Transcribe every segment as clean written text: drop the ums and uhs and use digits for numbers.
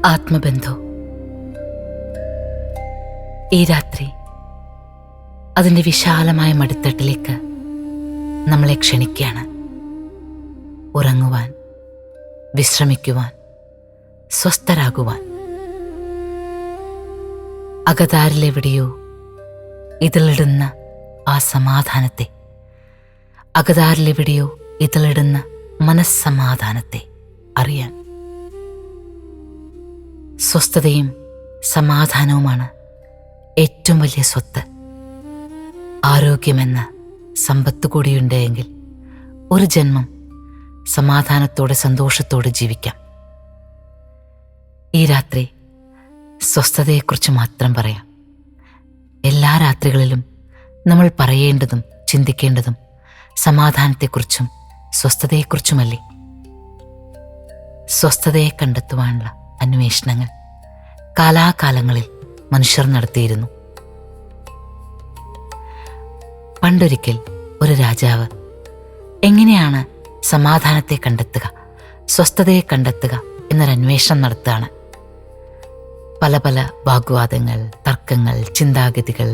ആത്മബന്ധു. ഈ രാത്രി അതിൻ്റെ വിശാലമായ മടിത്തട്ടിലേക്ക് നമ്മളെ ക്ഷണിക്കുകയാണ്. ഉറങ്ങുവാൻ, വിശ്രമിക്കുവാൻ, സ്വസ്ഥരാകുവാൻ. അകതാരിലെവിടെയോ ഇതിലിടുന്ന ആ സമാധാനത്തെ, അകതാരിലെവിടെയോ ഇതിലിടുന്ന മനസ്സമാധാനത്തെ അറിയാൻ. സ്വസ്ഥതയും സമാധാനവുമാണ് ഏറ്റവും വലിയ സ്വത്ത്. ആരോഗ്യമെന്ന സമ്പത്ത് കൂടിയുണ്ടെങ്കിൽ ഒരു ജന്മം സമാധാനത്തോടെ സന്തോഷത്തോടെ ജീവിക്കാം. ഈ രാത്രി സ്വസ്ഥതയെക്കുറിച്ച് മാത്രം പറയാം. എല്ലാ രാത്രികളിലും നമ്മൾ പറയേണ്ടതും ചിന്തിക്കേണ്ടതും സമാധാനത്തെക്കുറിച്ചും സ്വസ്ഥതയെക്കുറിച്ചുമല്ലേ? സ്വസ്ഥതയെ കണ്ടെത്തുവാനുള്ള അന്വേഷണങ്ങൾ കാലാകാലങ്ങളിൽ മനുഷ്യർ നടത്തിയിരുന്നു. പണ്ടൊരിക്കൽ ഒരു രാജാവ് എങ്ങനെയാണ് സമാധാനത്തെ കണ്ടെത്തുക, സ്വസ്ഥതയെ കണ്ടെത്തുക എന്നൊരന്വേഷണം നടത്തുകയാണ്. പല പല വാഗ്വാദങ്ങൾ, തർക്കങ്ങൾ, ചിന്താഗതികൾ,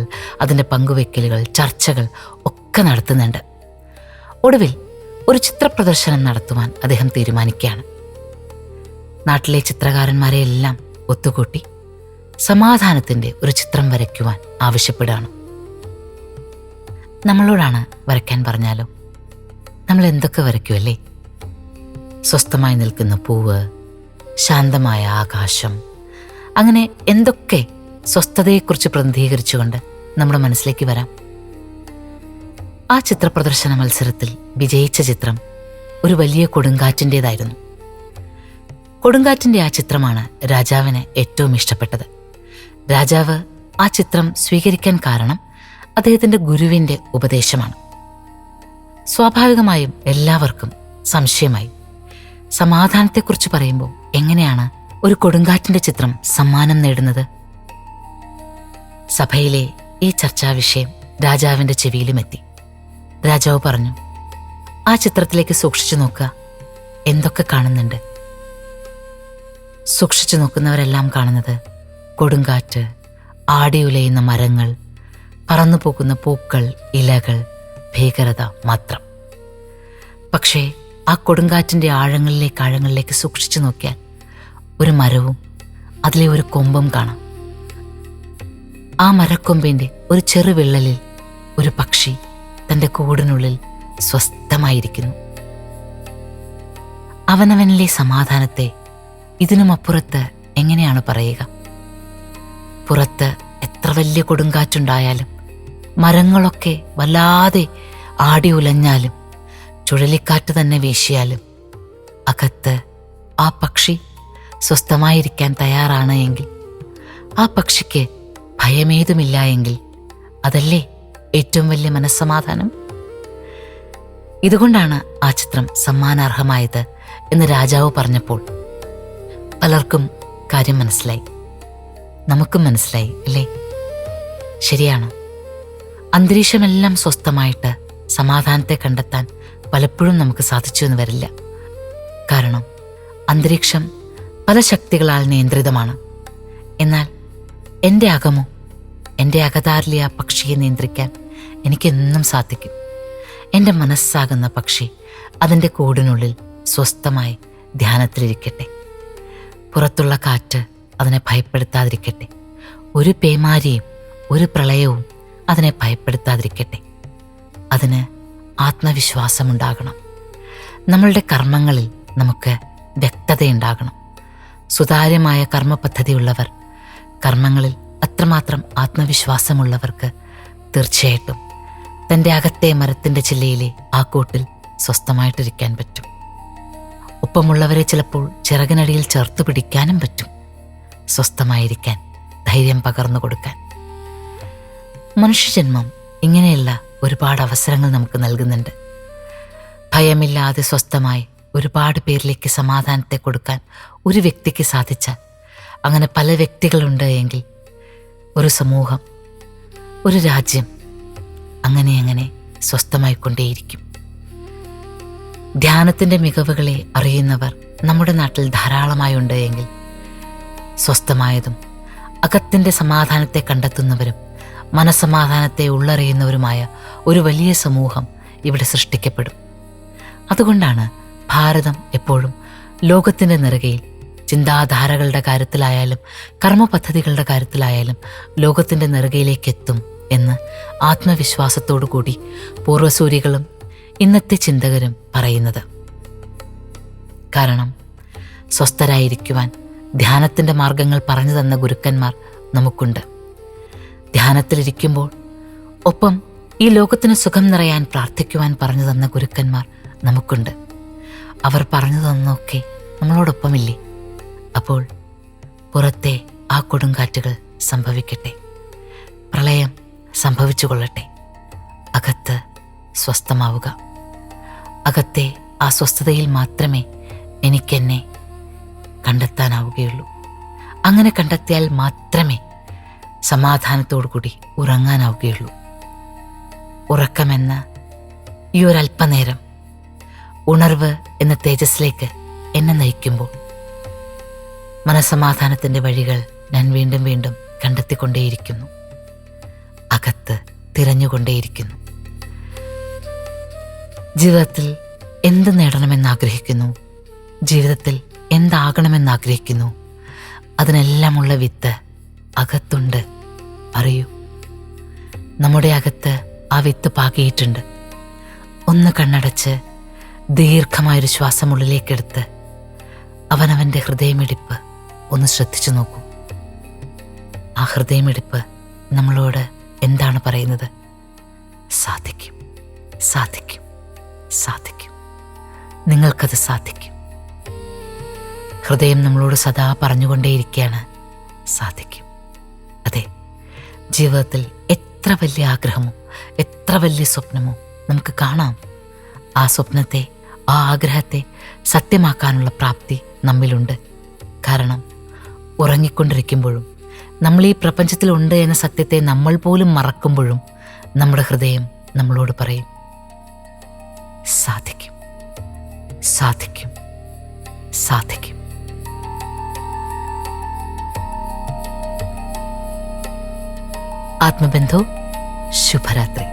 അതിൻ്റെ പങ്കുവെക്കലുകൾ, ചർച്ചകൾ ഒക്കെ നടത്തുന്നുണ്ട്. ഒടുവിൽ ഒരു ചിത്രപ്രദർശനം നടത്തുവാൻ അദ്ദേഹം തീരുമാനിക്കുകയാണ്. നാട്ടിലെ ചിത്രകാരന്മാരെ എല്ലാം ഒത്തുകൂട്ടി സമാധാനത്തിൻ്റെ ഒരു ചിത്രം വരയ്ക്കുവാൻ ആവശ്യപ്പെടുകയാണ്. നമ്മളോടാണ് വരയ്ക്കാൻ പറഞ്ഞാലോ, നമ്മൾ എന്തൊക്കെ വരയ്ക്കുമല്ലേ? സ്വസ്ഥമായി നിൽക്കുന്ന പൂവ്, ശാന്തമായ ആകാശം, അങ്ങനെ എന്തൊക്കെ സ്വസ്ഥതയെക്കുറിച്ച് പ്രതിനിധീകരിച്ചുകൊണ്ട് നമ്മുടെ മനസ്സിലേക്ക് വരാം. ആ ചിത്രപ്രദർശന മത്സരത്തിൽ വിജയിച്ച ചിത്രം ഒരു വലിയ കൊടുങ്കാറ്റിൻ്റേതായിരുന്നു. കൊടുങ്കാറ്റിൻ്റെ ആ ചിത്രമാണ് രാജാവിന് ഏറ്റവും ഇഷ്ടപ്പെട്ടത്. രാജാവ് ആ ചിത്രം സ്വീകരിക്കാൻ കാരണം അദ്ദേഹത്തിൻ്റെ ഗുരുവിൻ്റെ ഉപദേശമാണ്. സ്വാഭാവികമായും എല്ലാവർക്കും സംശയമായി, സമാധാനത്തെക്കുറിച്ച് പറയുമ്പോൾ എങ്ങനെയാണ് ഒരു കൊടുങ്കാറ്റിൻ്റെ ചിത്രം സമ്മാനം നേടുന്നത്? സഭയിലെ ഈ ചർച്ചാ വിഷയം രാജാവിൻ്റെ ചെവിയിലുമെത്തി. രാജാവ് പറഞ്ഞു, ആ ചിത്രത്തിലേക്ക് സൂക്ഷിച്ചു നോക്കുക, എന്തൊക്കെ കാണുന്നുണ്ട്? സൂക്ഷിച്ചു നോക്കുന്നവരെല്ലാം കാണുന്നത് കൊടുങ്കാറ്റ്, ആടിയുലയുന്ന മരങ്ങൾ, പറന്നു പോകുന്ന പൂക്കൾ, ഇലകൾ, ഭീകരത മാത്രം. പക്ഷേ ആ കൊടുങ്കാറ്റിൻ്റെ ആഴങ്ങളിലേക്ക് സൂക്ഷിച്ചു നോക്കിയാൽ ഒരു മരവും അതിലെ ഒരു കൊമ്പും കാണാം. ആ മരക്കൊമ്പിൻ്റെ ഒരു ചെറുവിള്ളലിൽ ഒരു പക്ഷി തൻ്റെ കൂടിനുള്ളിൽ സ്വസ്ഥമായിരിക്കുന്നു. അവനവനിലെ സമാധാനത്തെ ഇതിനുമപ്പുറത്ത് എങ്ങനെയാണ് പറയുക? പുറത്ത് എത്ര വലിയ കൊടുങ്കാറ്റുണ്ടായാലും, മരങ്ങളൊക്കെ വല്ലാതെ ആടി ഉലഞ്ഞാലും, ചുഴലിക്കാറ്റ് തന്നെ വീശിയാലും, അകത്ത് ആ പക്ഷി സ്വസ്ഥമായിരിക്കാൻ തയ്യാറാണ് എങ്കിൽ, ആ പക്ഷിക്ക് ഭയമേതുമില്ല എങ്കിൽ, അതല്ലേ ഏറ്റവും വലിയ മനസ്സമാധാനം? ഇതുകൊണ്ടാണ് ആ ചിത്രം സമ്മാനാർഹമായത് എന്ന് രാജാവ് പറഞ്ഞപ്പോൾ പലർക്കും കാര്യം മനസ്സിലായി. നമുക്കും മനസ്സിലായി അല്ലേ? ശരിയാണ്. അന്തരീക്ഷമെല്ലാം സ്വസ്ഥമായിട്ട് സമാധാനത്തെ കണ്ടെത്താൻ പലപ്പോഴും നമുക്ക് സാധിച്ചു എന്ന് വരില്ല. കാരണം അന്തരീക്ഷം പല ശക്തികളാൽ നിയന്ത്രിതമാണ്. എന്നാൽ എൻ്റെ അകമോ, എൻ്റെ അകതാരിലെ ആ പക്ഷിയെ നിയന്ത്രിക്കാൻ എനിക്കെന്നും സാധിക്കും. എൻ്റെ മനസ്സാകുന്ന പക്ഷി അതിൻ്റെ കൂടിനുള്ളിൽ സ്വസ്ഥമായി ധ്യാനത്തിലിരിക്കട്ടെ. പുറത്തുള്ള കാറ്റ് അതിനെ ഭയപ്പെടുത്താതിരിക്കട്ടെ. ഒരു പേമാരിയും ഒരു പ്രളയവും അതിനെ ഭയപ്പെടുത്താതിരിക്കട്ടെ. അതിന് ആത്മവിശ്വാസമുണ്ടാകണം. നമ്മളുടെ കർമ്മങ്ങളിൽ നമുക്ക് വ്യക്തതയുണ്ടാകണം. സുതാര്യമായ കർമ്മപദ്ധതിയുള്ളവർ, കർമ്മങ്ങളിൽ അത്രമാത്രം ആത്മവിശ്വാസമുള്ളവർക്ക് തീർച്ചയായിട്ടും തൻ്റെ അകത്തെ മരത്തിൻ്റെ ചില്ലയിലെ ആ കൂട്ടിൽ സ്വസ്ഥമായിട്ടിരിക്കാൻ പറ്റും. ഒപ്പമുള്ളവരെ ചിലപ്പോൾ ചിറകിനടിയിൽ ചേർത്ത് പിടിക്കാനും പറ്റും. സ്വസ്ഥമായിരിക്കാൻ ധൈര്യം പകർന്നു കൊടുക്കാൻ. മനുഷ്യജന്മം ഇങ്ങനെയുള്ള ഒരുപാട് അവസരങ്ങൾ നമുക്ക് നൽകുന്നുണ്ട്. ഭയമില്ലാതെ സ്വസ്ഥമായി ഒരുപാട് പേരിലേക്ക് സമാധാനത്തെ കൊടുക്കാൻ ഒരു വ്യക്തിക്ക് സാധിച്ചാൽ, അങ്ങനെ പല വ്യക്തികളുണ്ട് എങ്കിൽ ഒരു സമൂഹം, ഒരു രാജ്യം അങ്ങനെ സ്വസ്ഥമായിക്കൊണ്ടേയിരിക്കും. ധ്യാനത്തിൻ്റെ മികവുകളെ അറിയുന്നവർ നമ്മുടെ നാട്ടിൽ ധാരാളമായുണ്ട് എങ്കിൽ സ്വസ്ഥമായതും അകത്തിൻ്റെ സമാധാനത്തെ കണ്ടെത്തുന്നവരും മനസ്സമാധാനത്തെ ഉള്ളറിയുന്നവരുമായ ഒരു വലിയ സമൂഹം ഇവിടെ സൃഷ്ടിക്കപ്പെടും. അതുകൊണ്ടാണ് ഭാരതം എപ്പോഴും ലോകത്തിൻ്റെ നെറുകയിൽ ചിന്താധാരകളുടെ കാര്യത്തിലായാലും കർമ്മപദ്ധതികളുടെ കാര്യത്തിലായാലും ലോകത്തിൻ്റെ നെറുകയിലേക്ക് എത്തും എന്ന് ആത്മവിശ്വാസത്തോടു കൂടി പൂർവസൂരികളും ഇന്നത്തെ ചിന്തകരും പറയുന്നത്. കാരണം സ്വസ്ഥരായിരിക്കുവാൻ ധ്യാനത്തിൻ്റെ മാർഗങ്ങൾ പറഞ്ഞു തന്ന ഗുരുക്കന്മാർ നമുക്കുണ്ട്. ധ്യാനത്തിലിരിക്കുമ്പോൾ ഒപ്പം ഈ ലോകത്തിന് സുഖം നിറയാൻ പ്രാർത്ഥിക്കുവാൻ പറഞ്ഞു തന്ന ഗുരുക്കന്മാർ നമുക്കുണ്ട്. അവർ പറഞ്ഞു തന്നൊക്കെ നമ്മളോടൊപ്പമില്ലേ? അപ്പോൾ പുറത്തെ ആ കൊടുങ്കാറ്റുകൾ സംഭവിക്കട്ടെ, പ്രളയം സംഭവിച്ചു കൊള്ളട്ടെ, അകത്ത് സ്വസ്ഥമാവുക. അകത്തെ ആ സ്വസ്ഥതയിൽ മാത്രമേ എനിക്കെന്നെ കണ്ടെത്താനാവുകയുള്ളൂ. അങ്ങനെ കണ്ടെത്തിയാൽ മാത്രമേ സമാധാനത്തോടു കൂടി ഉറങ്ങാനാവുകയുള്ളൂ. ഉറക്കമെന്ന ഈ ഒരല്പനേരം ഉണർവ് എന്ന തേജസ്സിലേക്ക് എന്നെ നയിക്കുമ്പോൾ മനസമാധാനത്തിൻ്റെ വഴികൾ ഞാൻ വീണ്ടും വീണ്ടും കണ്ടെത്തിക്കൊണ്ടേയിരിക്കുന്നു, അകത്ത് തിരഞ്ഞുകൊണ്ടേയിരിക്കുന്നു. ജീവിതത്തിൽ എന്ത് നേടണമെന്ന് ആഗ്രഹിക്കുന്നു, ജീവിതത്തിൽ എന്താകണമെന്ന് ആഗ്രഹിക്കുന്നു, അതിനെല്ലാമുള്ള വിത്ത് അകത്തുണ്ട്. അറിയൂ, നമ്മുടെ അകത്ത് ആ വിത്ത് പാകിയിട്ടുണ്ട്. ഒന്ന് കണ്ണടച്ച് ദീർഘമായൊരു ശ്വാസം ഉള്ളിലേക്കെടുത്ത് അവനവൻ്റെ ഹൃദയമിടിപ്പ് ഒന്ന് ശ്രദ്ധിച്ചു നോക്കൂ. ആ ഹൃദയമിടിപ്പ് നമ്മളോട് എന്താണ് പറയുന്നത്? സാധിക്കും, സാധിക്കും, സാധിക്കും, നിങ്ങൾക്കത് സാധിക്കും. ഹൃദയം നമ്മളോട് സദാ പറഞ്ഞുകൊണ്ടേയിരിക്കുകയാണ്, സാധിക്കും. അതെ, ജീവിതത്തിൽ എത്ര വലിയ ആഗ്രഹമോ എത്ര വലിയ സ്വപ്നമോ നമുക്ക് കാണാം. ആ സ്വപ്നത്തെ, ആ ആഗ്രഹത്തെ സത്യമാക്കാനുള്ള പ്രാപ്തി നമ്മിലുണ്ട്. കാരണം ഉറങ്ങിക്കൊണ്ടിരിക്കുമ്പോഴും നമ്മൾ ഈ പ്രപഞ്ചത്തിലുണ്ട് എന്ന സത്യത്തെ നമ്മൾ പോലും മറക്കുമ്പോഴും നമ്മുടെ ഹൃദയം നമ്മളോട് പറയും, സാധിക്കും, സാധിക്കും, സാധിക്കും. ആത്മബന്ധു, ശുഭരാത്രി.